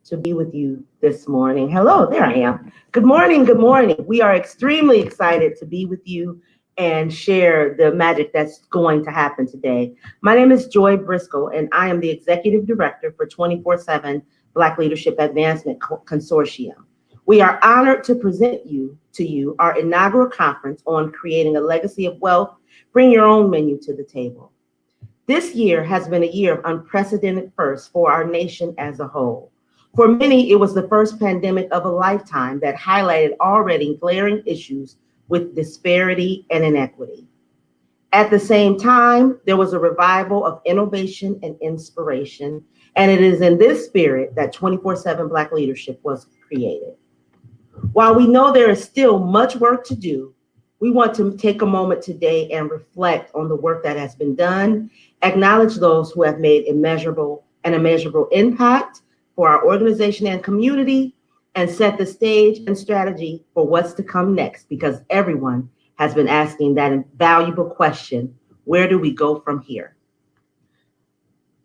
to be with you this morning. Hello, there I am. Good morning, good morning. We are extremely excited to be with you and share the magic that's going to happen today. My name is Joy Briscoe, and I am the Executive Director for 24/7 Black Leadership Advancement Consortium. We are honored to present to you our inaugural conference on creating a legacy of wealth. Bring your own menu to the table. This year has been a year of unprecedented firsts for our nation as a whole. For many, it was the first pandemic of a lifetime that highlighted already glaring issues with disparity and inequity. At the same time, there was a revival of innovation and inspiration, and it is in this spirit that 24/7 Black Leadership was created. While we know there is still much work to do, we want to take a moment today and reflect on the work that has been done, acknowledge those who have made immeasurable impact for our organization and community, and set the stage and strategy for what's to come next, because everyone has been asking that invaluable question: where do we go from here?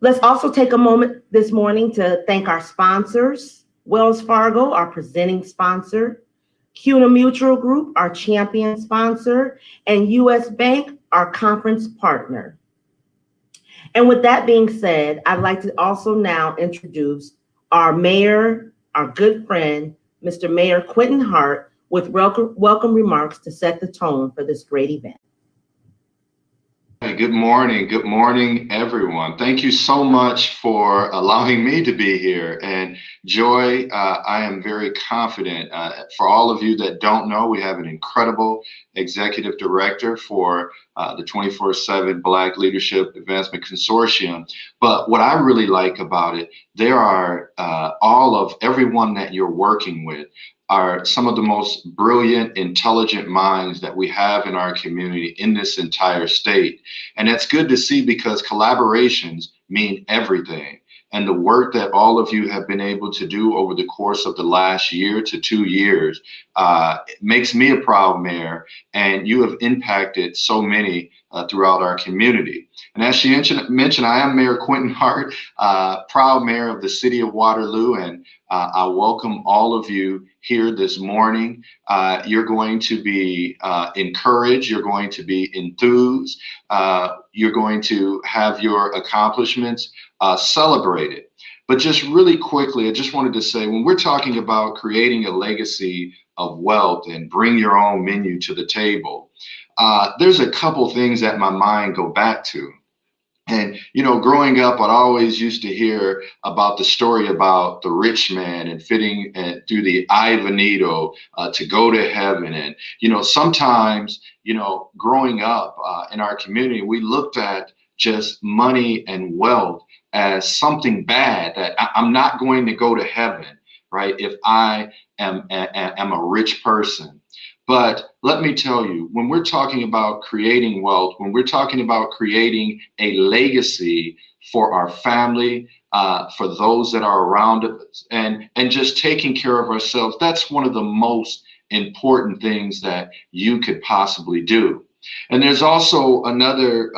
Let's also take a moment this morning to thank our sponsors: Wells Fargo, our presenting sponsor; CUNA Mutual Group, our champion sponsor; and US Bank, our conference partner. And with that being said, I'd like to also now introduce our mayor, our good friend, Mr. Mayor Quentin Hart, with welcome remarks to set the tone for this great event. Hey, good morning, everyone. Thank you so much for allowing me to be here. And Joy, I am very confident. For all of you that don't know, we have an incredible executive director for the 24/7 Black Leadership Advancement Consortium. But what I really like about it, there are everyone that you're working with are some of the most brilliant, intelligent minds that we have in our community in this entire state. And that's good to see, because collaborations mean everything. And the work that all of you have been able to do over the course of the last year to 2 years makes me a proud mayor, and you have impacted so many throughout our community. And as she mentioned, I am Mayor Quentin Hart, proud mayor of the city of Waterloo, and I welcome all of you here this morning. You're going to be encouraged, you're going to be enthused, you're going to have your accomplishments celebrated. But just really quickly, I just wanted to say, when we're talking about creating a legacy of wealth and bring your own menu to the table, there's a couple things that my mind go back to. And, growing up, I always used to hear about the story about the rich man and fitting through the eye of a needle to go to heaven. And, sometimes, growing up in our community, we looked at just money and wealth as something bad, that I'm not going to go to heaven, right, if I am a rich person. But let me tell you, when we're talking about creating wealth, when we're talking about creating a legacy for our family, for those that are around us, and just taking care of ourselves, that's one of the most important things that you could possibly do. And there's also another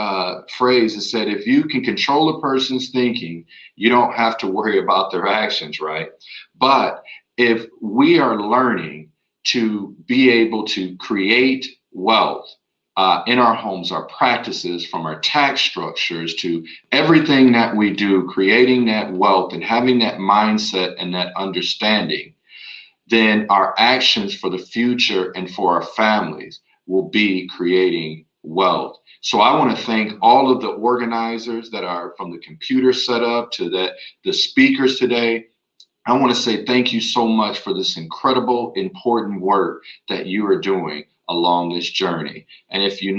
phrase that said, if you can control a person's thinking, you don't have to worry about their actions, right? But if we are learning to be able to create wealth in our homes, our practices, from our tax structures to everything that we do, creating that wealth and having that mindset and that understanding, then our actions for the future and for our families will be creating wealth. So I want to thank all of the organizers that are, from the computer setup to the speakers today. I want to say thank you so much for this incredible, important work that you are doing along this journey. And if you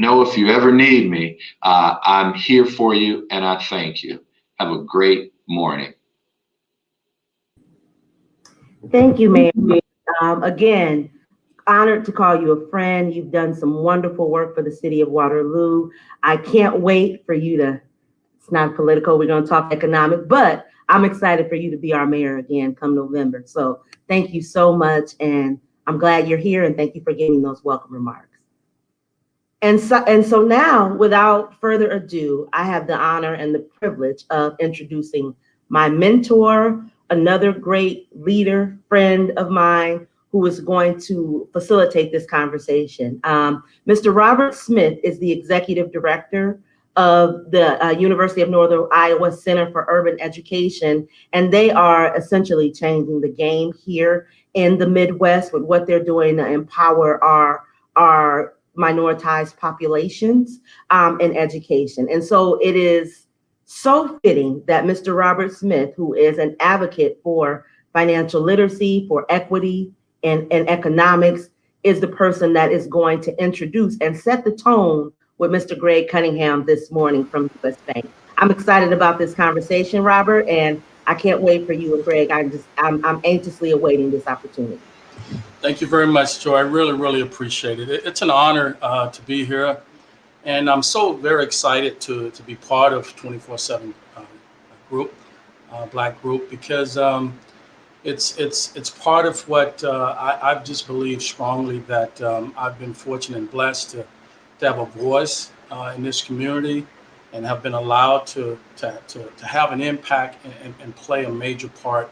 ever need me, I'm here for you, and I thank you. Have a great morning. Thank you, Mayor. Again, honored to call you a friend. You've done some wonderful work for the city of Waterloo. I can't wait for you to, it's not political, we're going to talk economic, but I'm excited for you to be our mayor again come November. So thank you so much. And I'm glad you're here, and thank you for giving those welcome remarks. And so now, without further ado, I have the honor and the privilege of introducing my mentor, another great leader, friend of mine, who is going to facilitate this conversation. Mr. Robert Smith is the executive director of the University of Northern Iowa Center for Urban Education, and they are essentially changing the game here in the Midwest with what they're doing to empower our minoritized populations in education. And so it is so fitting that Mr. Robert Smith, who is an advocate for financial literacy, for equity, and economics, is the person that is going to introduce and set the tone with Mr. Greg Cunningham this morning from US Bank. I'm excited about this conversation, Robert, and I can't wait for you and Greg. I'm anxiously awaiting this opportunity. Thank you very much, Joy. I really, really appreciate it. It's an honor to be here. And I'm so very excited to be part of 24/7 group, Black group, because it's part of what I just believe strongly that I've been fortunate and blessed to have a voice in this community and have been allowed to have an impact and play a major part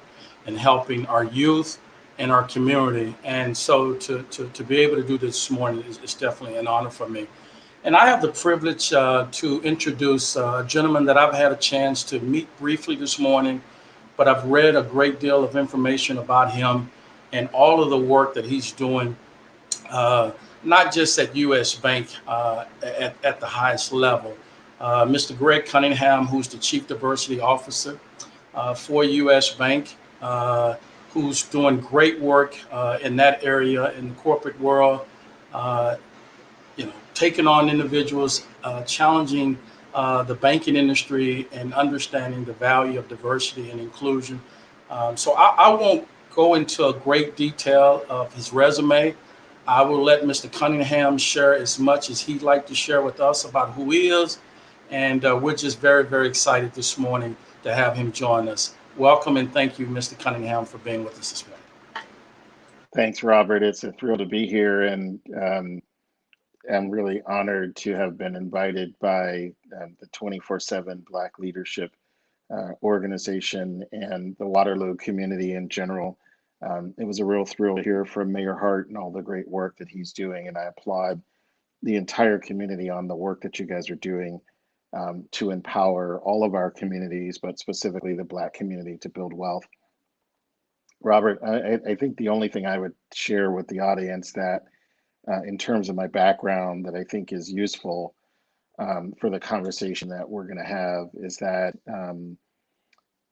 in helping our youth and our community. And so to be able to do this morning is definitely an honor for me. And I have the privilege to introduce a gentleman that I've had a chance to meet briefly this morning, but I've read a great deal of information about him and all of the work that he's doing, not just at US Bank at the highest level. Mr. Greg Cunningham, who's the Chief Diversity Officer for US Bank, who's doing great work in that area in the corporate world. Taking on individuals, challenging the banking industry and understanding the value of diversity and inclusion. So I won't go into a great detail of his resume. I will let Mr. Cunningham share as much as he'd like to share with us about who he is. And we're just very, very excited this morning to have him join us. Welcome and thank you, Mr. Cunningham, for being with us this morning. Thanks, Robert. It's a thrill to be here, and I'm really honored to have been invited by the 24/7 Black Leadership organization and the Waterloo community in general. It was a real thrill to hear from Mayor Hart and all the great work that he's doing, and I applaud the entire community on the work that you guys are doing to empower all of our communities, but specifically the Black community, to build wealth. Robert, I think the only thing I would share with the audience that in terms of my background that I think is useful for the conversation that we're going to have is that,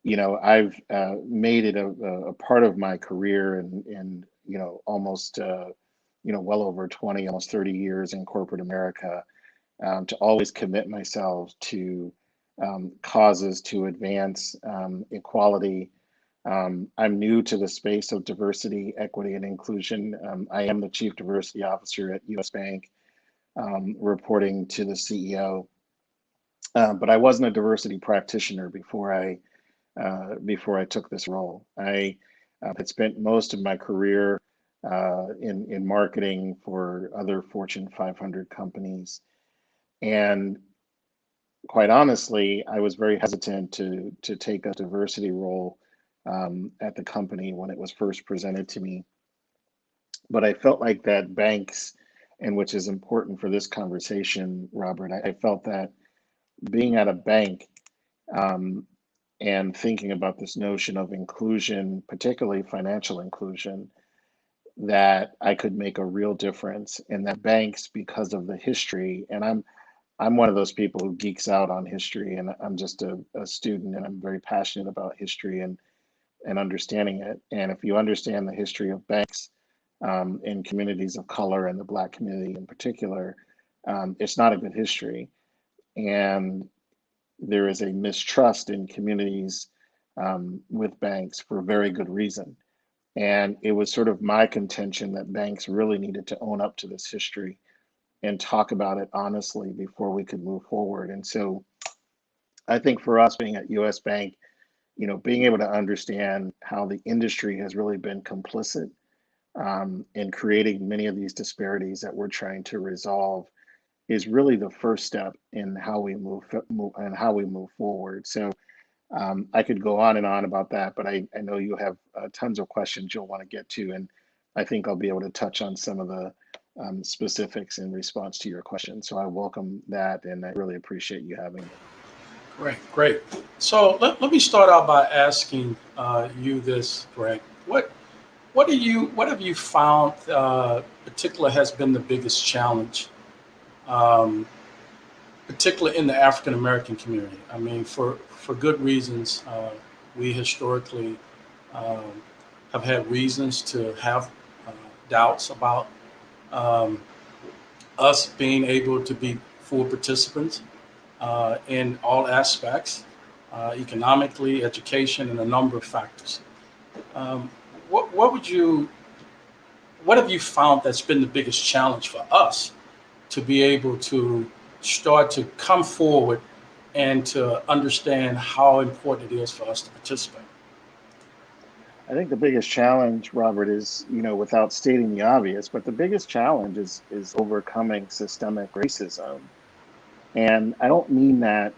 I've made it a part of my career and almost, well over 20, almost 30 years in corporate America, to always commit myself to causes to advance equality. I'm new to the space of diversity, equity, and inclusion. I am the Chief Diversity Officer at US Bank, reporting to the CEO. But I wasn't a diversity practitioner before I took this role. I had spent most of my career in marketing for other Fortune 500 companies, and quite honestly, I was very hesitant to take a diversity role at the company when it was first presented to me. But I felt like that banks, and which is important for this conversation, Robert, I felt that being at a bank and thinking about this notion of inclusion, particularly financial inclusion, that I could make a real difference, and that banks, because of the history, and I'm one of those people who geeks out on history, and I'm just a student, and I'm very passionate about history and understanding it. And if you understand the history of banks in communities of color and the Black community in particular, it's not a good history. And there is a mistrust in communities with banks for very good reason. And it was sort of my contention that banks really needed to own up to this history and talk about it honestly before we could move forward. And so I think for us being at US Bank, being able to understand how the industry has really been complicit in creating many of these disparities that we're trying to resolve is really the first step in how we move forward. So I could go on and on about that, but I know you have tons of questions you'll want to get to, and I think I'll be able to touch on some of the specifics in response to your question. So I welcome that, and I really appreciate you having me. Great, great. So let me start out by asking you this, Greg. What have you found particular has been the biggest challenge, um, particularly in the African American community? I mean, for good reasons. We historically um, have had reasons to have doubts about um, us being able to be full participants in all aspects, economically, education, and a number of factors. Um, what would you what have you found that's been the biggest challenge for us to be able to start to come forward and to understand how important it is for us to participate? I think the biggest challenge, Robert, is, without stating the obvious, but the biggest challenge is overcoming systemic racism. And I don't mean that,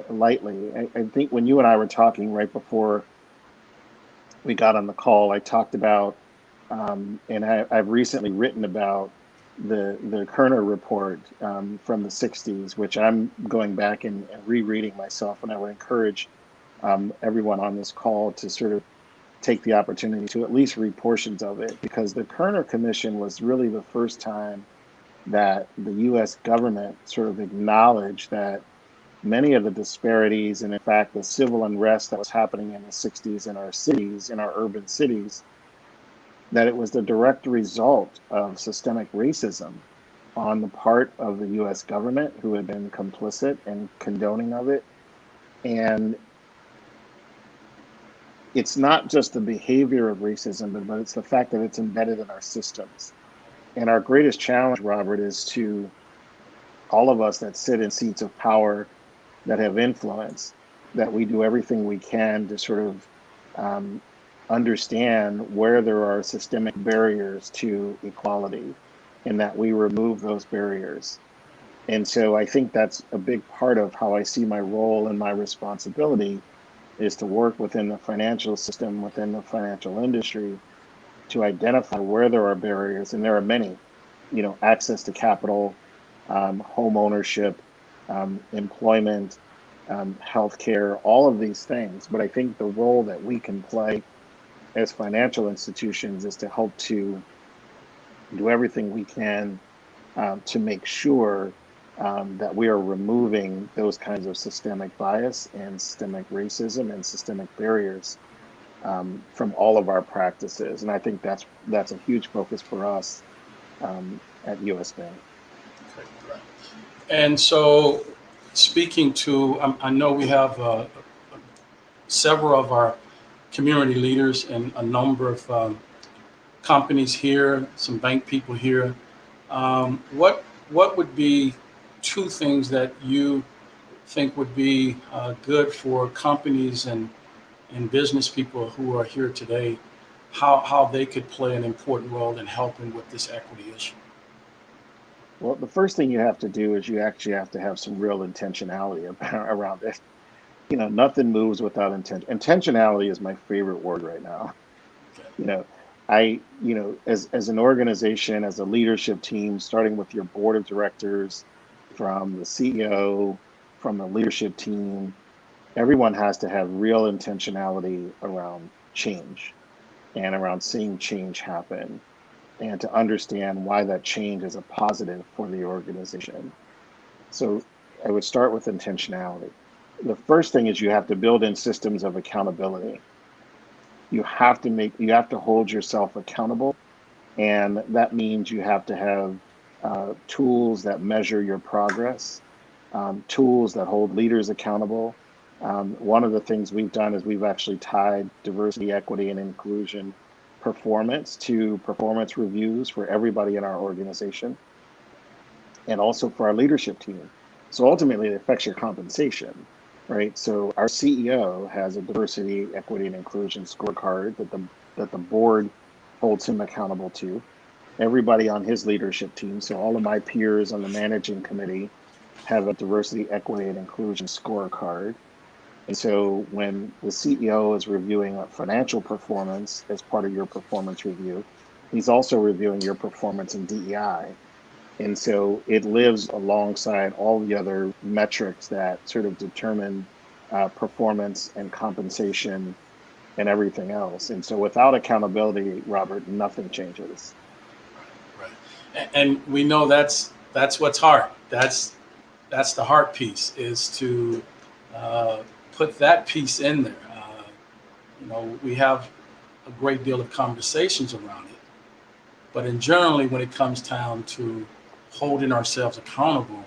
lightly. I think when you and I were talking right before we got on the call, I talked about, and I've recently written about the Kerner report from the 60s, which I'm going back and rereading myself, and I would encourage everyone on this call to sort of take the opportunity to at least read portions of it, because the Kerner Commission was really the first time that the US government sort of acknowledged that many of the disparities, and in fact, the civil unrest that was happening in the 60s in our cities, in our urban cities, that it was the direct result of systemic racism on the part of the US government, who had been complicit and condoning of it. And it's not just the behavior of racism, but it's the fact that it's embedded in our systems. And our greatest challenge, Robert, is to all of us that sit in seats of power, that have influence, that we do everything we can to sort of understand where there are systemic barriers to equality, and that we remove those barriers. And so I think that's a big part of how I see my role and my responsibility, is to work within the financial system, within the financial industry, to identify where there are barriers, and there are many, access to capital, home ownership, employment, healthcare, all of these things. But I think the role that we can play as financial institutions is to help to do everything we can to make sure that we are removing those kinds of systemic bias and systemic racism and systemic barriers from all of our practices. And I think that's a huge focus for us at US Bank. And so, speaking to, I know we have several of our community leaders and a number of companies here, some bank people here. What would be two things that you think would be good for companies and business people who are here today, how they could play an important role in helping with this equity issue? Well, the first thing you have to do is you actually have to have some real intentionality around it. Nothing moves without intention. Intentionality is my favorite word right now. As an organization, as a leadership team, starting with your board of directors, from the CEO, from the leadership team, everyone has to have real intentionality around change and around seeing change happen, and to understand why that change is a positive for the organization. So I would start with intentionality. The first thing is you have to build in systems of accountability. You have to hold yourself accountable. And that means you have to have tools that measure your progress, tools that hold leaders accountable. One of the things we've done is we've actually tied diversity, equity, and inclusion performance to performance reviews for everybody in our organization, and also for our leadership team. So ultimately, it affects your compensation, right? So our CEO has a diversity, equity, and inclusion scorecard that the board holds him accountable to. Everybody on his leadership team, so all of my peers on the managing committee, have a diversity, equity, and inclusion scorecard. And so when the CEO is reviewing a financial performance as part of your performance review, he's also reviewing your performance in DEI. And so it lives alongside all the other metrics that sort of determine performance and compensation and everything else. And so without accountability, Robert, nothing changes. Right. And we know that's what's hard. That's the hard piece, is to uh, put that piece in there. We have a great deal of conversations around it, but in generally, when it comes down to holding ourselves accountable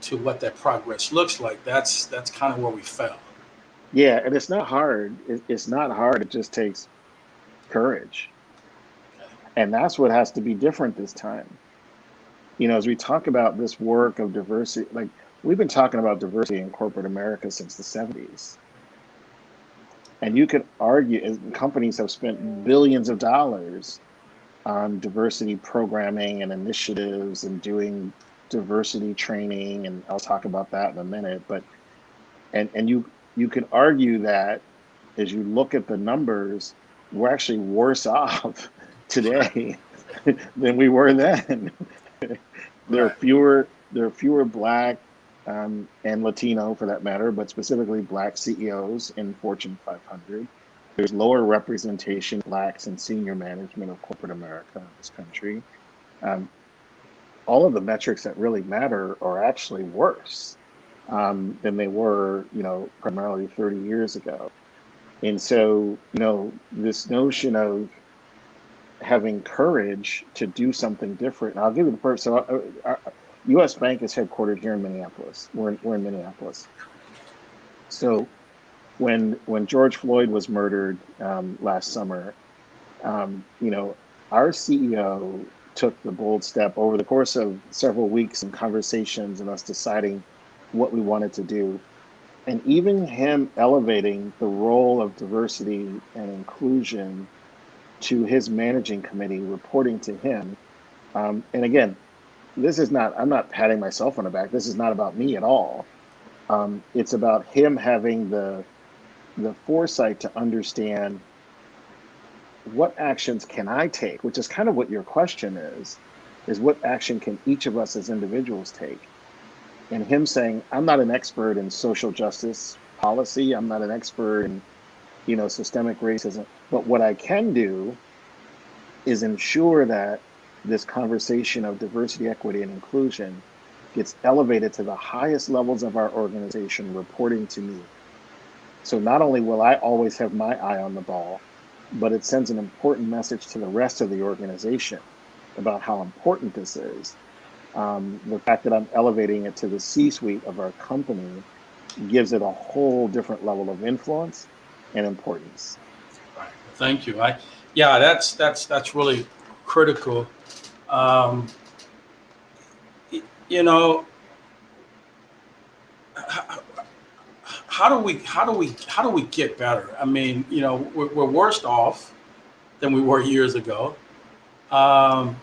to what that progress looks like, that's kind of where we fell. Yeah, and it's not hard. It's not hard. It just takes courage. And that's what has to be different this time. As we talk about this work of diversity, like we've been talking about diversity in corporate America since the 70s. And you could argue, and companies have spent billions of dollars on diversity programming and initiatives and doing diversity training. And I'll talk about that in a minute. But and you could argue that as you look at the numbers, we're actually worse off today than we were then. There are Right. fewer Black and Latino, for that matter, but specifically Black CEOs in Fortune 500. There's lower representation of Blacks in senior management of corporate America in this country. Um, all of the metrics that really matter are actually worse than they were, primarily 30 years ago. And so, this notion of having courage to do something different. And I'll give you the first. So, our U.S. Bank is headquartered here in Minneapolis. We're in Minneapolis. So, when George Floyd was murdered last summer, our CEO took the bold step over the course of several weeks and conversations and us deciding what we wanted to do. And even him elevating the role of diversity and inclusion to his managing committee, reporting to him. And again, I'm not patting myself on the back. This is not about me at all. It's about him having the foresight to understand what actions can I take, which is kind of what your question is what action can each of us as individuals take? And him saying, I'm not an expert in social justice policy. I'm not an expert in, systemic racism. But what I can do is ensure that this conversation of diversity, equity, and inclusion gets elevated to the highest levels of our organization, reporting to me. So not only will I always have my eye on the ball, but it sends an important message to the rest of the organization about how important this is. The fact that I'm elevating it to the C-suite of our company gives it a whole different level of influence and importance. Right. Thank you. Yeah, that's really critical. Um, y- you know, h- how do we get better? I mean, we're worse off than we were years ago, um,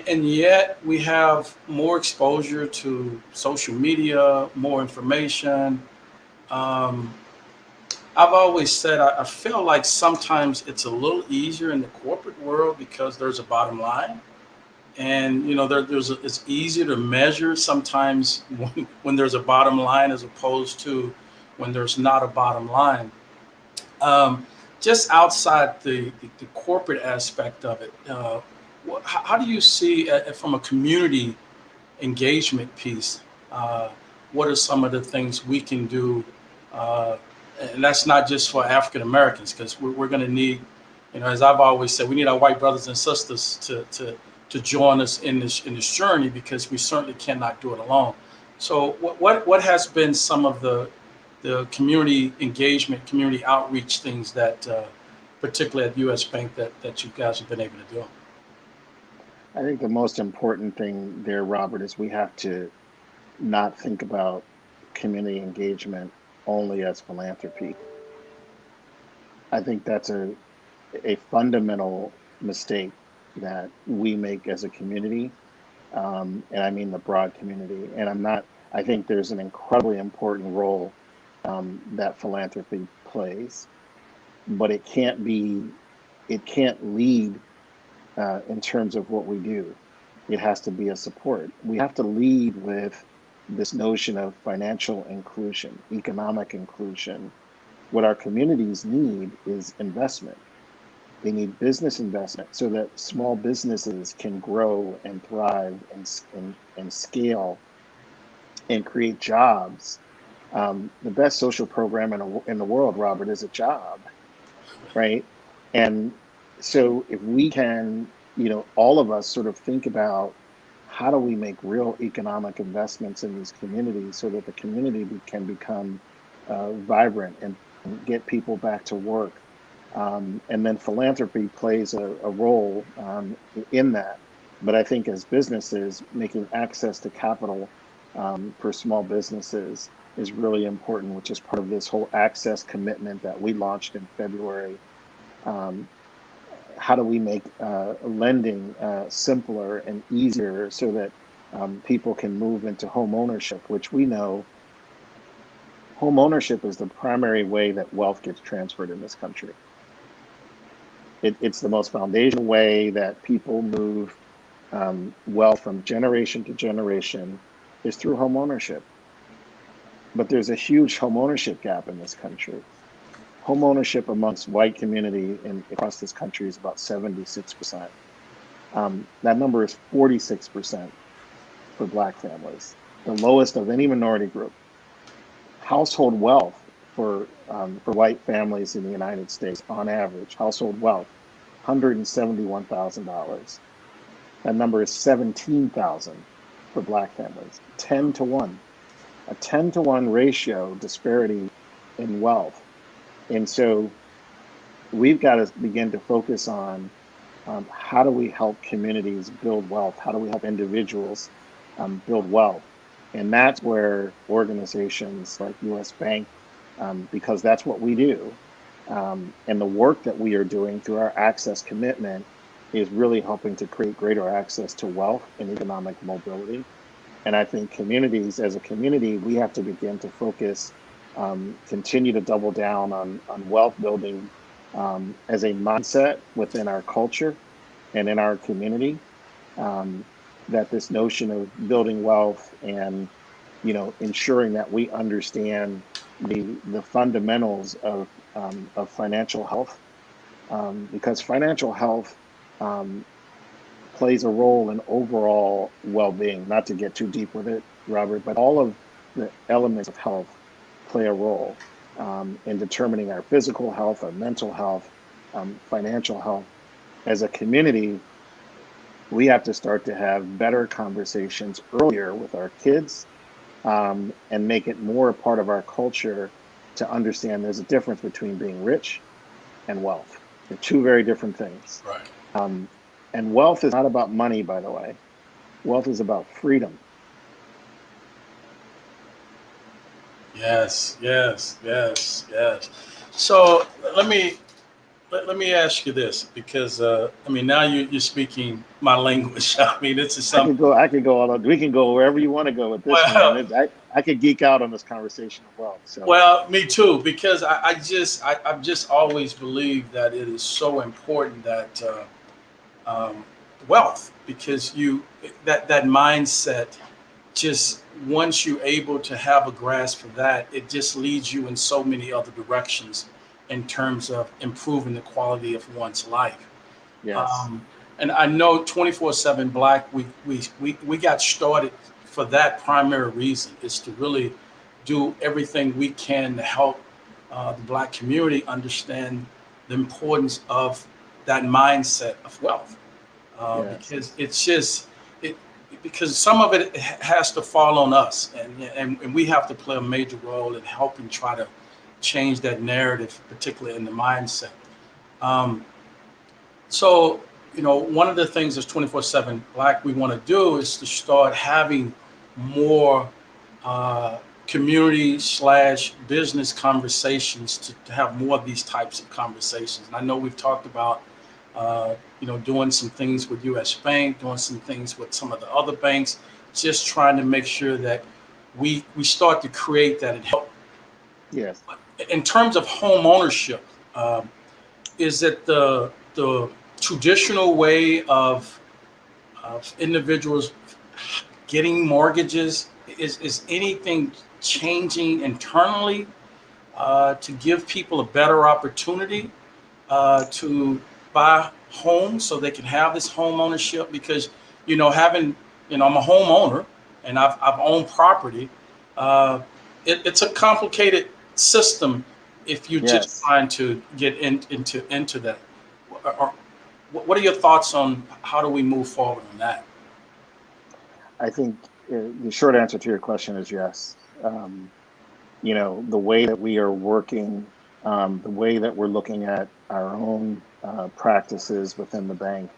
and yet we have more exposure to social media, more information. Um, I've always said I feel like sometimes it's a little easier in the corporate world because there's a bottom line, and it's easier to measure sometimes when there's a bottom line as opposed to when there's not a bottom line. Um, just outside the corporate aspect of it, how do you see from a community engagement piece? Uh, what are some of the things we can do? Uh, and that's not just for African Americans, because we're going to need, as I've always said, we need our white brothers and sisters to join us in this journey, because we certainly cannot do it alone. So what has been some of the community engagement, community outreach things that particularly at US Bank that you guys have been able to do? I think the most important thing there, Robert, is we have to not think about community engagement only as philanthropy. I think that's a fundamental mistake that we make as a community, and I mean the broad community. And I think there's an incredibly important role that philanthropy plays, but it can't lead in terms of what we do. It has to be a support. We have to lead with this notion of financial inclusion, economic inclusion. What our communities need is investment. They need business investment so that small businesses can grow and thrive and scale and create jobs. The best social program in the world, Robert, is a job, right? And so if we can, all of us sort of think about how do we make real economic investments in these communities so that the community can become vibrant and get people back to work. And then philanthropy plays a role in that. But I think as businesses, making access to capital for small businesses is really important, which is part of this whole access commitment that we launched in February. How do we make lending simpler and easier so that people can move into home ownership, which we know home ownership is the primary way that wealth gets transferred in this country. It's the most foundational way that people move wealth from generation to generation is through home ownership. But there's a huge home ownership gap in this country. Home ownership amongst white community across this country is about 76%. That number is 46% for Black families, the lowest of any minority group. Household wealth for white families in the United States, on average, household wealth, $171,000. That number is 17,000 for Black families, 10 to 1. A 10 to 1 ratio disparity in wealth. And so we've got to begin to focus on how do we help communities build wealth? How do we help individuals build wealth? And that's where organizations like US Bank, because that's what we do, and the work that we are doing through our access commitment is really helping to create greater access to wealth and economic mobility. And I think communities, as a community, we have to begin to focus, continue to double down on wealth building as a mindset within our culture and in our community. That this notion of building wealth and ensuring that we understand the fundamentals of financial health, because financial health plays a role in overall well-being. Not to get too deep with it, Robert, but all of the elements of health play a role in determining our physical health, our mental health, financial health. As a community, we have to start to have better conversations earlier with our kids and make it more a part of our culture to understand there's a difference between being rich and wealth. They're two very different things. Right. And wealth is not about money, by the way. Wealth is about freedom. Yes. So let me ask you this, because now you're speaking my language. I mean, this is something. I could go we can go wherever you want to go with this, man. I could geek out on this conversation of wealth. So. Well, me too, because I've just always believed that it is so important that wealth, because that mindset, just once you're able to have a grasp for that, it just leads you in so many other directions in terms of improving the quality of one's life. Yes. And I know 24/7 Black, we got started for that primary reason, is to really do everything we can to help the Black community understand the importance of that mindset of wealth. Yes. Because it's just because some of it has to fall on us, and we have to play a major role in helping try to change that narrative, particularly in the mindset. So one of the things as 24/7 Black we want to do is to start having more community/business conversations, to have more of these types of conversations. And I know we've talked about doing some things with US Bank, doing some things with some of the other banks, just trying to make sure that we start to create that and help Yes. In terms of home ownership, is it the traditional way of individuals getting mortgages? Is anything changing internally to give people a better opportunity to buy homes so they can have this home ownership? Because having I'm a homeowner and I've owned property. Uh, it's a complicated system if you're just Yes. trying to get into that. Or, what are your thoughts on how do we move forward on that? I think the short answer to your question is yes. The way that we are working, the way that we're looking at our own practices within the bank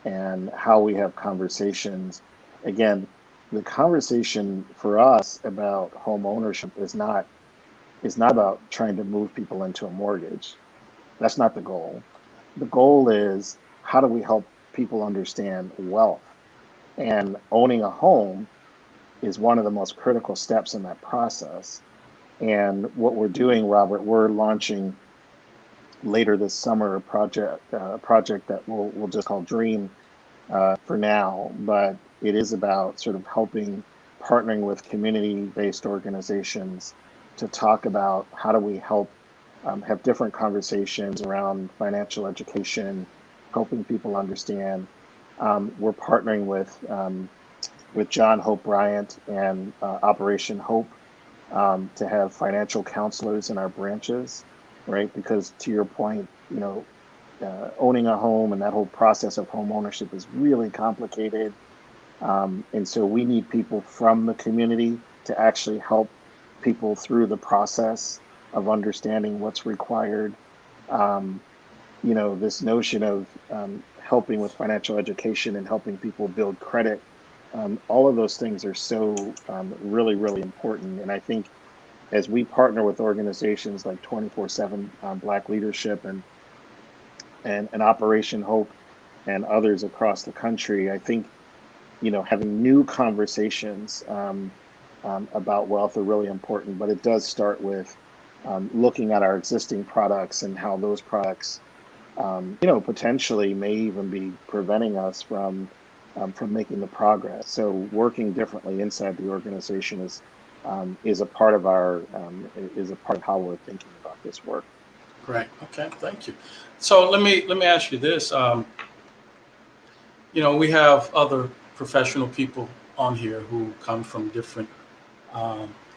and how we have conversations. Again, the conversation for us about home ownership is not about trying to move people into a mortgage. That's not the goal. The goal is how do we help people understand wealth? And owning a home is one of the most critical steps in that process. And what we're doing, Robert, we're launching later this summer a project that we'll just call Dream for now, but it is about sort of partnering with community-based organizations to talk about how do we help have different conversations around financial education, helping people understand. We're partnering with John Hope Bryant and Operation Hope to have financial counselors in our branches, right? Because to your point, owning a home and that whole process of home ownership is really complicated. And so we need people from the community to actually help people through the process of understanding what's required. Um, this notion of helping with financial education and helping people build credit, all of those things are so really, really important. And I think as we partner with organizations like 24/7 Black Leadership and Operation Hope and others across the country, I think having new conversations about wealth are really important. But it does start with looking at our existing products and how those products, potentially may even be preventing us from making the progress. So working differently inside the organization is a part of how we're thinking about this work. Great. Okay. Thank you. So let me ask you this. We have other professional people on here who come from different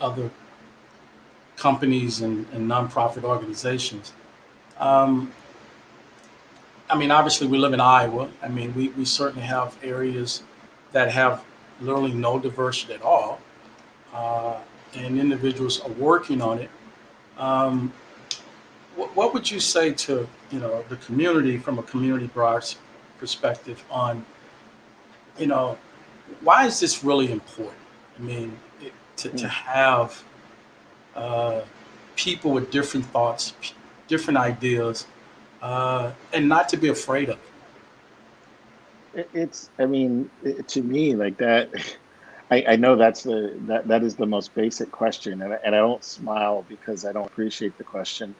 other companies and nonprofit organizations. Um, obviously, we live in Iowa. We certainly have areas that have literally no diversity at all, uh, and individuals are working on it. Um, what would you say to the community from a community broad perspective on you know why is this really important? To Mm. have uh, people with different thoughts, different ideas, and not to be afraid of it. To me, like that, I know that is the most basic question, and I don't smile because I don't appreciate the question,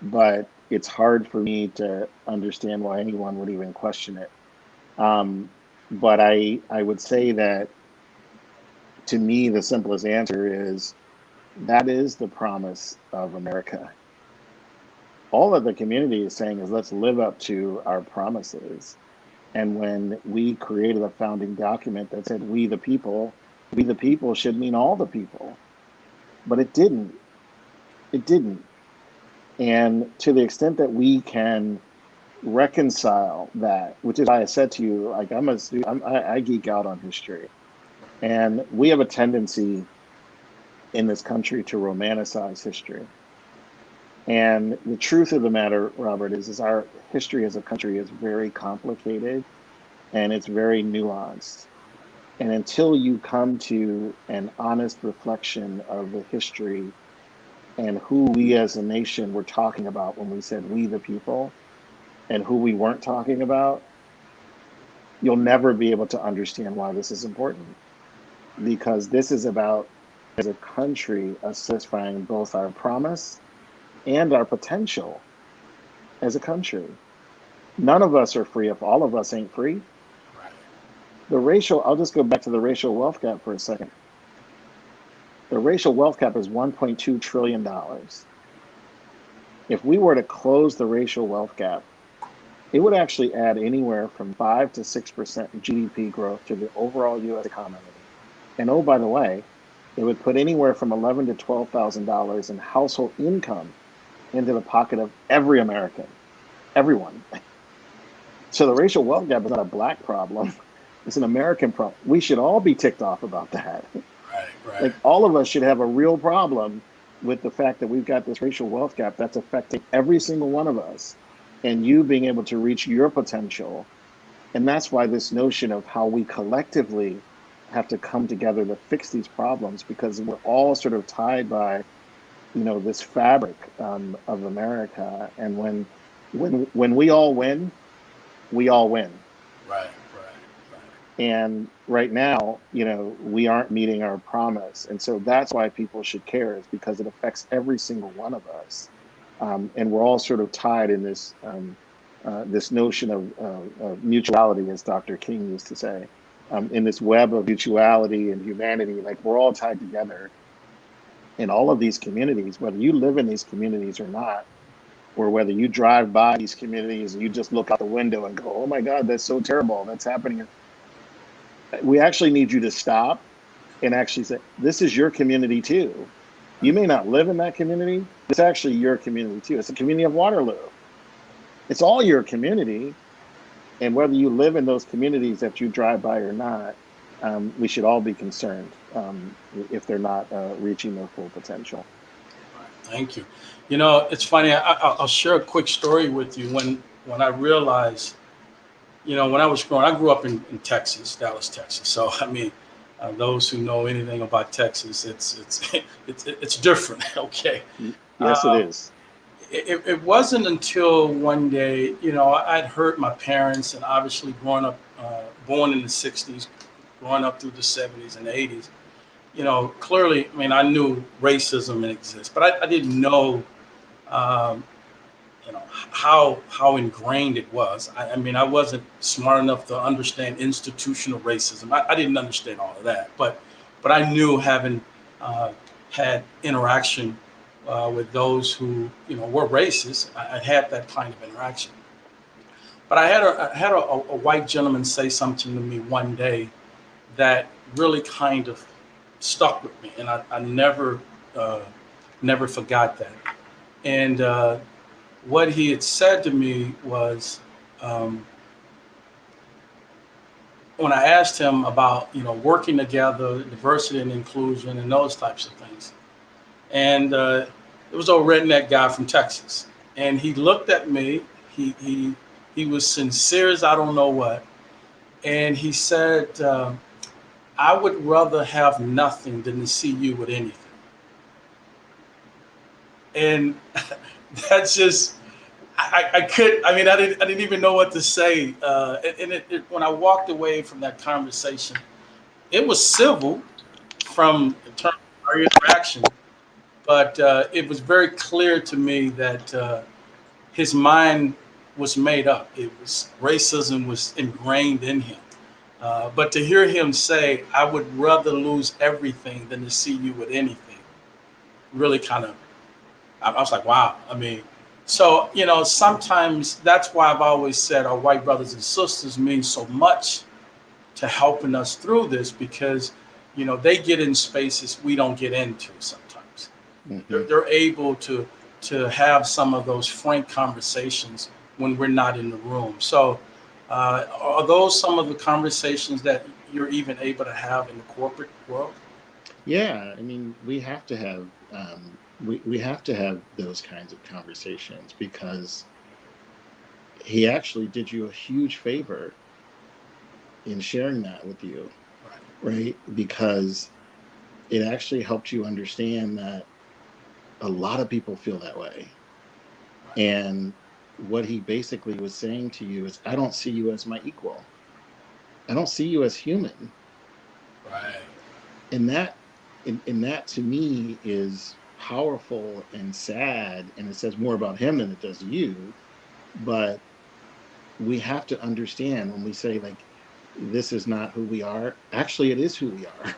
but it's hard for me to understand why anyone would even question it. Um, but I would say that to me, the simplest answer is that is the promise of America. All that the community is saying is let's live up to our promises. And when we created a founding document that said we the people should mean all the people, but it didn't. It didn't. And to the extent that we can reconcile that, which is why I said to you, like I geek out on history, and we have a tendency in this country to romanticize history. And the truth of the matter, Robert, is our history as a country is very complicated and it's very nuanced. And until you come to an honest reflection of the history and who we as a nation were talking about when we said we the people and who we weren't talking about, you'll never be able to understand why this is important. Because this is about as a country are satisfying both our promise and our potential as a country. None of us are free if all of us ain't free. I'll just go back to the racial wealth gap for a second. The racial wealth gap is $1.2 trillion. If we were to close the racial wealth gap, it would actually add anywhere from 5 to 6% GDP growth to the overall U.S. economy. And oh, by the way, it would put anywhere from $11,000 to $12,000 in household income into the pocket of every American, everyone. So the racial wealth gap is not a Black problem. It's an American problem. We should all be ticked off about that. Right. Like, all of us should have a real problem with the fact that we've got this racial wealth gap that's affecting every single one of us, and you being able to reach your potential. And that's why this notion of how we collectively have to come together to fix these problems, because we're all sort of tied by, this fabric of America. And when we all win, we all win. Right. And right now, we aren't meeting our promise. And so that's why people should care, is because it affects every single one of us. And we're all sort of tied in this this notion of mutuality, as Dr. King used to say, in this web of mutuality and humanity. Like, we're all tied together in all of these communities, whether you live in these communities or not, or whether you drive by these communities and you just look out the window and go, oh my God, that's so terrible, that's happening. We actually need you to stop and actually say, this is your community too. You may not live in that community. It's actually your community too. It's the community of Waterloo. It's all your community. And whether you live in those communities that you drive by or not, we should all be concerned if they're not reaching their full potential. Thank you. It's funny. I'll share a quick story with you. When I realized, when I was growing, I grew up in Texas, Dallas, Texas. So those who know anything about Texas, it's different. Okay. Yes, it is. It wasn't until one day, I'd heard my parents, and obviously growing up, born in the 60s, growing up through the 70s and 80s, clearly, I knew racism exists, but I didn't know, how ingrained it was. I wasn't smart enough to understand institutional racism. I didn't understand all of that, but I knew, having had interaction with those who were racist, I had that kind of interaction. But I had a white gentleman say something to me one day that really kind of stuck with me, and I never forgot that. And what he had said to me was, when I asked him about working together, diversity and inclusion, and those types of things, and it was a redneck guy from Texas, and he looked at me. He was sincere as I don't know what, and he said, I would rather have nothing than to see you with anything. And that's just, I didn't even know what to say. And when I walked away from that conversation, it was civil in terms of our interaction, but it was very clear to me that his mind was made up. Racism was ingrained in him. But to hear him say, I would rather lose everything than to see you with anything, really I was like, wow. So, sometimes that's why I've always said our white brothers and sisters mean so much to helping us through this, because, they get in spaces we don't get into sometimes. Mm-hmm. They're able to have some of those frank conversations when we're not in the room. So are those some of the conversations that you're even able to have in the corporate world? Yeah, we have to have we have to have those kinds of conversations, because he actually did you a huge favor in sharing that with you, right? Because it actually helped you understand that a lot of people feel that way. And what he basically was saying to you is, I don't see you as my equal. I don't see you as human. Right. And that and that to me is powerful and sad, and it says more about him than it does you. But we have to understand when we say like, this is not who we are. Actually, it is who we are.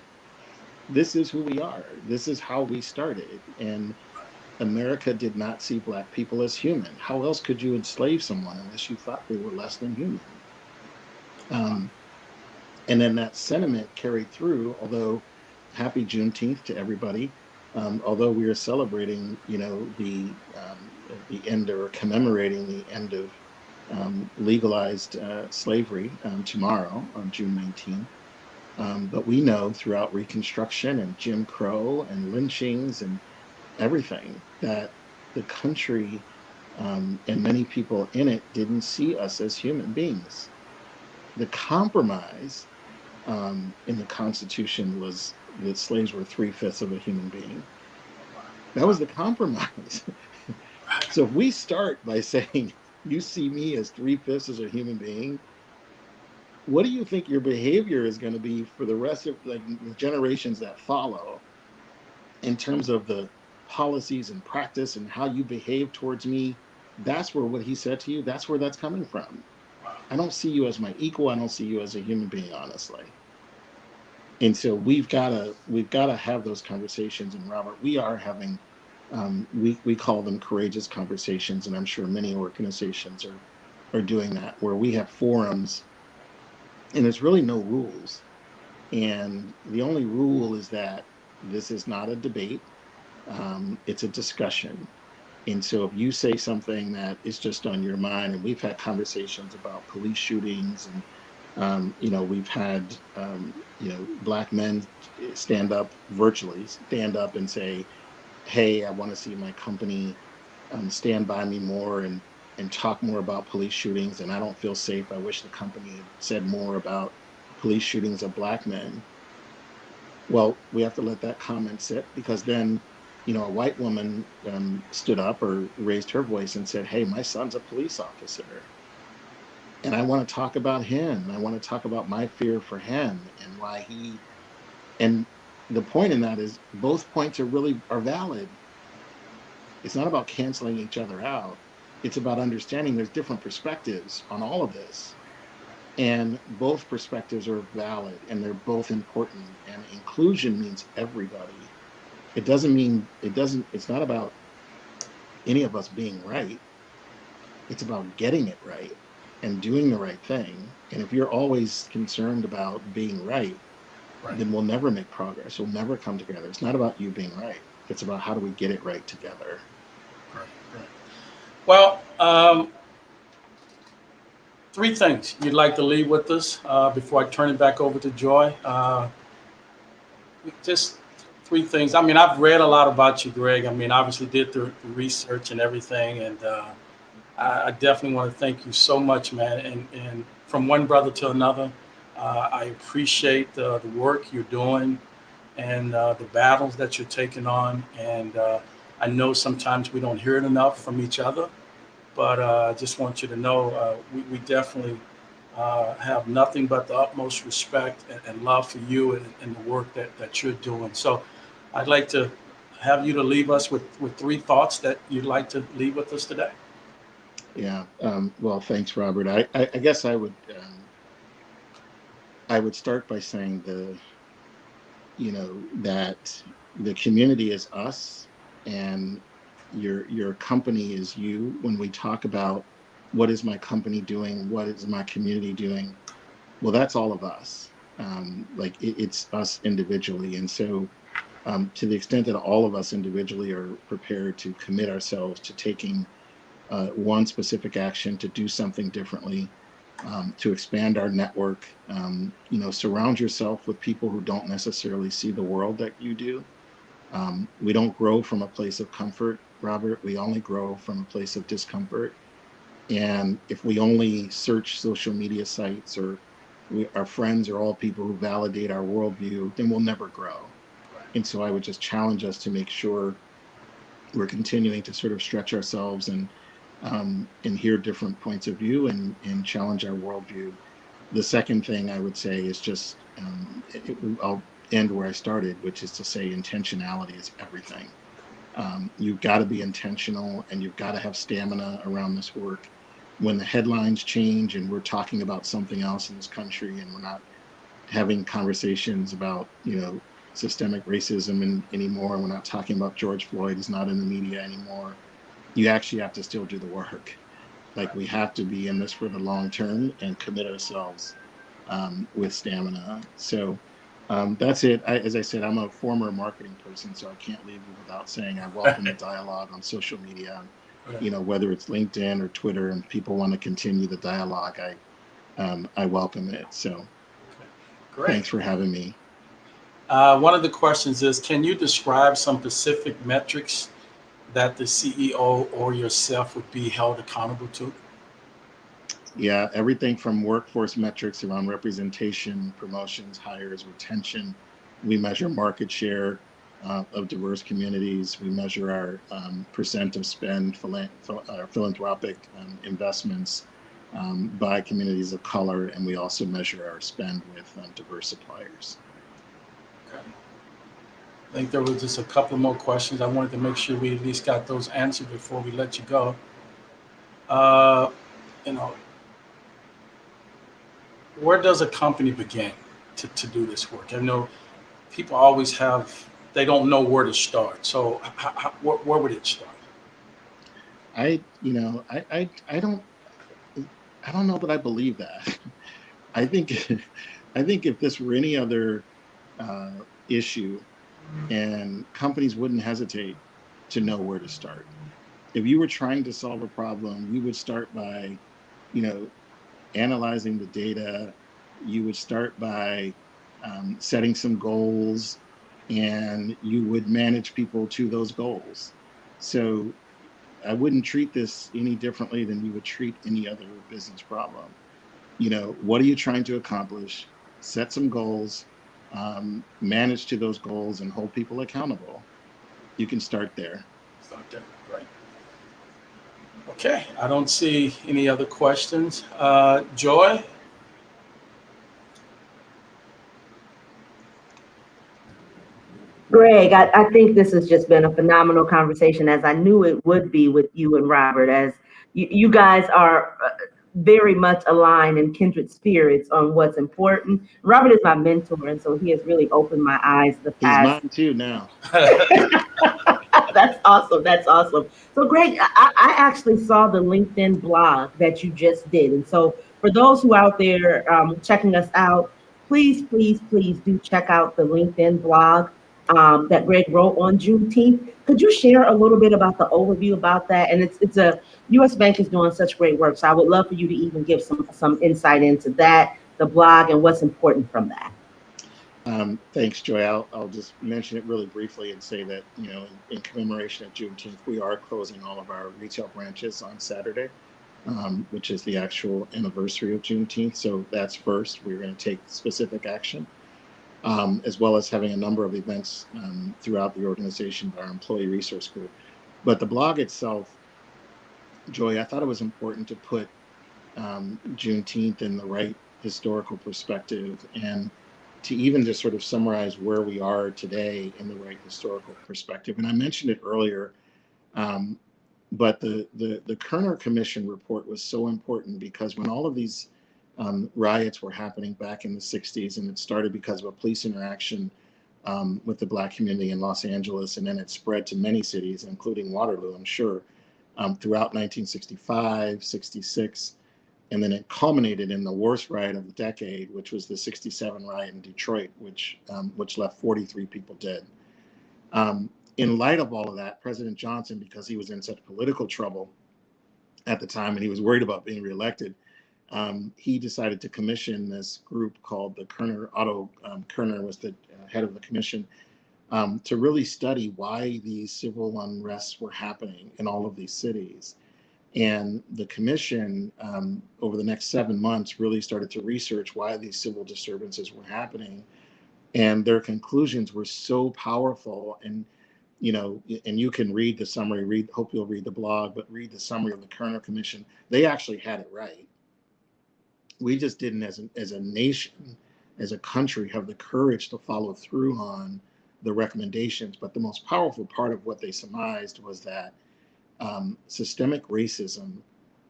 This is who we are. This is how we started. And America did not see Black people as human. How else could you enslave someone unless you thought they were less than human? Um, and then that sentiment carried through. Although, happy Juneteenth to everybody. Although we are celebrating, the end, or commemorating the end of legalized slavery tomorrow on June 19th. But we know throughout Reconstruction and Jim Crow and lynchings and everything that the country and many people in it didn't see us as human beings. The compromise in the Constitution was that slaves were 3/5 of a human being. That was the compromise. So if we start by saying, you see me as 3/5 as a human being, what do you think your behavior is going to be for the rest of like the generations that follow in terms of the policies and practice and how you behave towards me? That's where what he said to you, that's where that's coming from. I don't see you as my equal. I don't see you as a human being, honestly. And so we've got to have those conversations. And Robert, we are having we call them courageous conversations, and I'm sure many organizations are doing that, where we have forums and there's really no rules. And the only rule is that this is not a debate, it's a discussion. And so if you say something that is just on your mind, and we've had conversations about police shootings, and we've had Black men stand up and say, hey, I want to see my company stand by me more, and talk more about police shootings, and I don't feel safe. I wish the company had said more about police shootings of Black men. Well, we have to let that comment sit, because then, a white woman stood up or raised her voice and said, hey, my son's a police officer. And I want to talk about him. I want to talk about my fear for him and why and the point in that is both points are valid. It's not about canceling each other out. It's about understanding there's different perspectives on all of this. And both perspectives are valid, and they're both important. And inclusion means everybody. It's not about any of us being right. It's about getting it right and doing the right thing. And if you're always concerned about being right, then we'll never make progress. We'll never come together. It's not about you being right. It's about how do we get it right together. Right. Well, 3 things you'd like to leave with us before I turn it back over to Joy. Just 3 things. I mean, I've read a lot about you, Greg. I mean, obviously did the research and everything, and I definitely want to thank you so much, man. And from one brother to another, I appreciate the work you're doing and the battles that you're taking on. And I know sometimes we don't hear it enough from each other, but I just want you to know we definitely have nothing but the utmost respect and love for you and the work that you're doing. So I'd like to have you to leave us with 3 thoughts that you'd like to leave with us today. Yeah. Well, thanks, Robert. I guess I would start by saying that the community is us, and your company is you. When we talk about what is my company doing, what is my community doing, well, that's all of us. It's us individually. And so to the extent that all of us individually are prepared to commit ourselves to taking one specific action, to do something differently, to expand our network, surround yourself with people who don't necessarily see the world that you do. We don't grow from a place of comfort, Robert. We only grow from a place of discomfort. And if we only search social media sites, or our friends are all people who validate our worldview, then we'll never grow. And so I would just challenge us to make sure we're continuing to sort of stretch ourselves and hear different points of view and challenge our worldview. The second thing I would say is just I'll end where I started, which is to say intentionality is everything. You've got to be intentional, and you've got to have stamina around this work. When the headlines change and we're talking about something else in this country, and we're not having conversations about, systemic racism anymore, we're not talking about George Floyd is not in the media anymore, you actually have to still do the work. Like, we have to be in this for the long term and commit ourselves with stamina. So that's it. As I said, I'm a former marketing person, so I can't leave you without saying I welcome the dialogue on social media. Whether it's LinkedIn or Twitter, and people want to continue the dialogue, I welcome it. So Great. Thanks for having me. One of the questions is, can you describe some specific metrics that the CEO or yourself would be held accountable to? Yeah, everything from workforce metrics around representation, promotions, hires, retention. We measure market share of diverse communities. We measure our percent of spend, philanthropic investments by communities of color, and we also measure our spend with diverse suppliers. Okay. I think there was just a couple more questions. I wanted to make sure we at least got those answered before we let you go. Where does a company begin to do this work? I know people always they don't know where to start. So where would it start? I don't know that I believe that. I think if this were any other issue, and companies wouldn't hesitate to know where to start. If you were trying to solve a problem, you would start by, analyzing the data. You would start by setting some goals, and you would manage people to those goals. So I wouldn't treat this any differently than you would treat any other business problem. What are you trying to accomplish? Set some goals, manage to those goals, and hold people accountable. You can start there. Start there, right. Okay, I don't see any other questions. Joy? Greg, I think this has just been a phenomenal conversation, as I knew it would be with you and Robert, as you guys are very much aligned in kindred spirits on what's important. Robert is my mentor, and so he has really opened my eyes the past. He's mine too now. That's awesome. That's awesome. So, Greg, I actually saw the LinkedIn blog that you just did. And so for those who out there checking us out, please do check out the LinkedIn blog that Greg wrote on Juneteenth. Could you share a little bit about the overview about that? And it's a U.S. Bank is doing such great work. So I would love for you to even give some insight into that, the blog, and what's important from that. Thanks, Joy. I'll just mention it really briefly and say that, in commemoration of Juneteenth, we are closing all of our retail branches on Saturday, which is the actual anniversary of Juneteenth. So that's first. We're going to take specific action, as well as having a number of events throughout the organization by our employee resource group. But the blog itself, Joy, I thought it was important to put Juneteenth in the right historical perspective, and to even just sort of summarize where we are today in the right historical perspective. And I mentioned it earlier, but the Kerner Commission report was so important because when all of these riots were happening back in the 60s, and it started because of a police interaction with the Black community in Los Angeles, and then it spread to many cities, including Waterloo, I'm sure, throughout 1965, 66, and then it culminated in the worst riot of the decade, which was the 67 riot in Detroit, which left 43 people dead. In light of all of that, President Johnson, because he was in such political trouble at the time and he was worried about being reelected, he decided to commission this group called the Kerner. Otto Kerner was the head of the commission, to really study why these civil unrests were happening in all of these cities. And the commission, over the next 7 months, really started to research why these civil disturbances were happening. And their conclusions were so powerful. And, and you can read the summary, hope you'll read the blog, but read the summary of the Kerner Commission. They actually had it right. We just didn't, as a nation, as a country have the courage to follow through on the recommendations. But the most powerful part of what they surmised was that systemic racism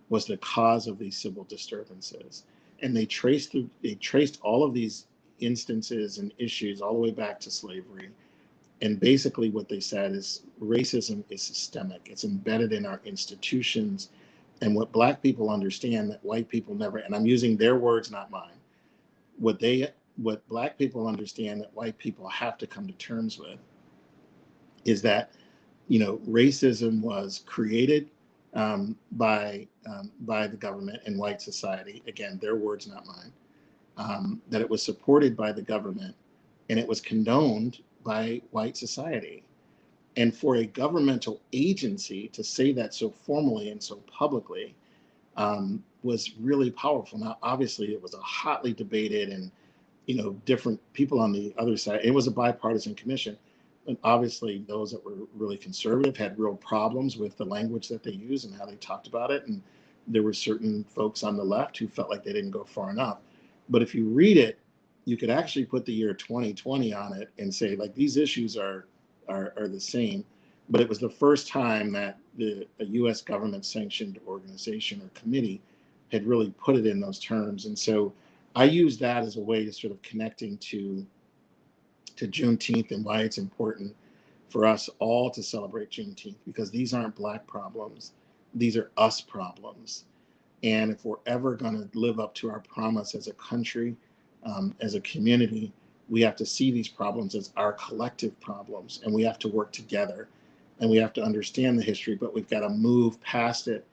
was the cause of these civil disturbances. And they traced all of these instances and issues all the way back to slavery. And basically what they said is racism is systemic. It's embedded in our institutions. And what Black people understand that white people never, and I'm using their words, not mine, what Black people understand that white people have to come to terms with is that, you know, racism was created by the government and white society. Again, their words, not mine. That it was supported by the government and it was condoned by white society. And for a governmental agency to say that so formally and so publicly was really powerful. Now, obviously, it was a hotly debated and, you know, different people on the other side. It was a bipartisan commission. And obviously, those that were really conservative had real problems with the language that they used and how they talked about it. And there were certain folks on the left who felt like they didn't go far enough. But if you read it, you could actually put the year 2020 on it and say, like, these issues are the same. But it was the first time that a U.S. government-sanctioned organization or committee had really put it in those terms. And so I use that as a way to sort of connecting to Juneteenth and why it's important for us all to celebrate Juneteenth, because these aren't Black problems. These are us problems. And if we're ever going to live up to our promise as a country, as a community, we have to see these problems as our collective problems, and we have to work together, and we have to understand the history, but we've got to move past it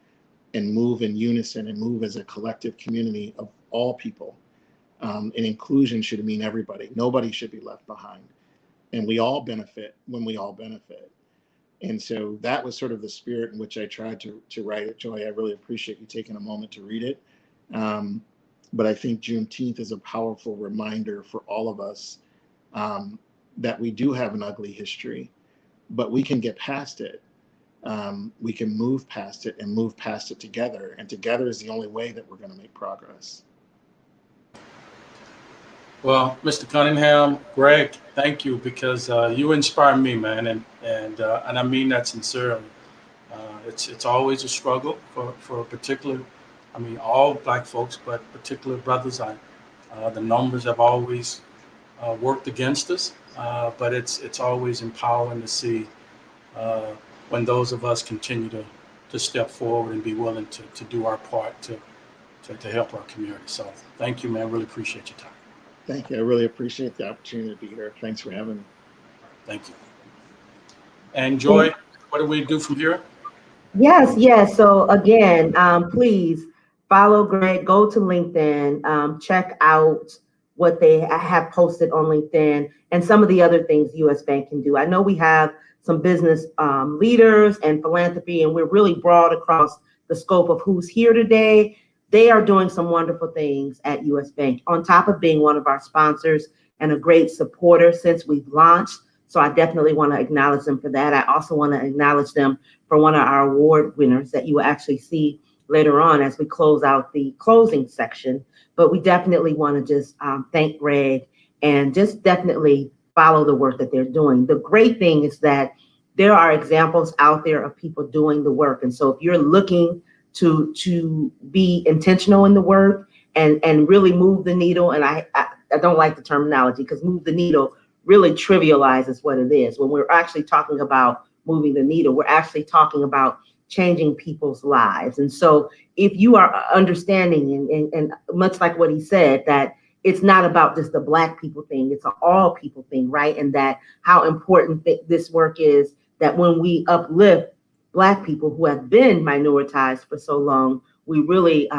and move in unison and move as a collective community of all people. And inclusion should mean everybody. Nobody should be left behind. And we all benefit when we all benefit. And so that was sort of the spirit in which I tried to write it. Joy, I really appreciate you taking a moment to read it. But I think Juneteenth is a powerful reminder for all of us that we do have an ugly history, but we can get past it. We can move past it and move past it together. And together is the only way that we're going to make progress. Well, Mr. Cunningham, Greg, thank you, because you inspire me, man, and I mean that sincerely. It's always a struggle for a particular, I mean, all Black folks, but particular brothers. The numbers have always worked against us, but it's always empowering to see when those of us continue to step forward and be willing to do our part to help our community. So thank you, man. Really appreciate your time. Thank you. I really appreciate the opportunity to be here. Thanks for having me. Thank you. And Joy, what do we do from here? Yes. So again, please follow Greg, go to LinkedIn, check out what they have posted on LinkedIn and some of the other things US Bank can do. I know we have some business leaders and philanthropy, and we're really broad across the scope of who's here today. They are doing some wonderful things at US Bank, on top of being one of our sponsors and a great supporter since we've launched. So I definitely want to acknowledge them for that. I also want to acknowledge them for one of our award winners that you will actually see later on as we close out the closing section. But we definitely want to just thank Greg and just definitely follow the work that they're doing. The great thing is that there are examples out there of people doing the work. And so if you're looking to be intentional in the work and really move the needle, and I don't like the terminology because move the needle really trivializes what it is. When we're actually talking about moving the needle, we're actually talking about changing people's lives. And so if you are understanding and much like what he said, that it's not about just the Black people thing, it's an all people thing, right? And that how important this work is, that when we uplift Black people who have been minoritized for so long, we really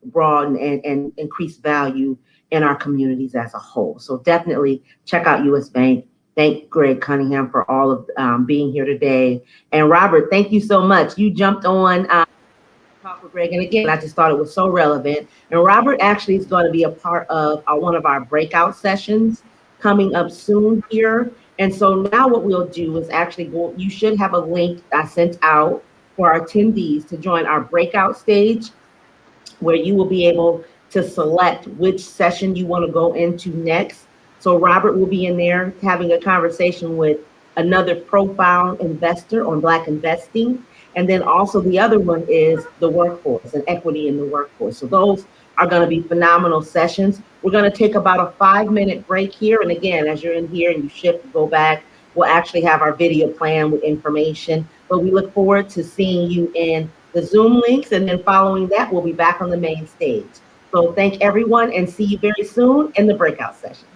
broaden and increase value in our communities as a whole. So definitely check out US Bank. Thank Greg Cunningham for all of being here today. And Robert, thank you so much. You jumped on talk with Greg. And again, I just thought it was so relevant. And Robert actually is going to be a part of one of our breakout sessions coming up soon here. And so now what we'll do is actually go, you should have a link I sent out for our attendees to join our breakout stage, where you will be able to select which session you want to go into next. So Robert will be in there having a conversation with another profile investor on Black investing. And then also the other one is the workforce and equity in the workforce. So those are going to be phenomenal sessions. We're going to take about a 5-minute break here. And again, as you're in here and you shift, go back, we'll actually have our video plan with information. But we look forward to seeing you in the Zoom links. And then following that, we'll be back on the main stage. So thank everyone and see you very soon in the breakout session.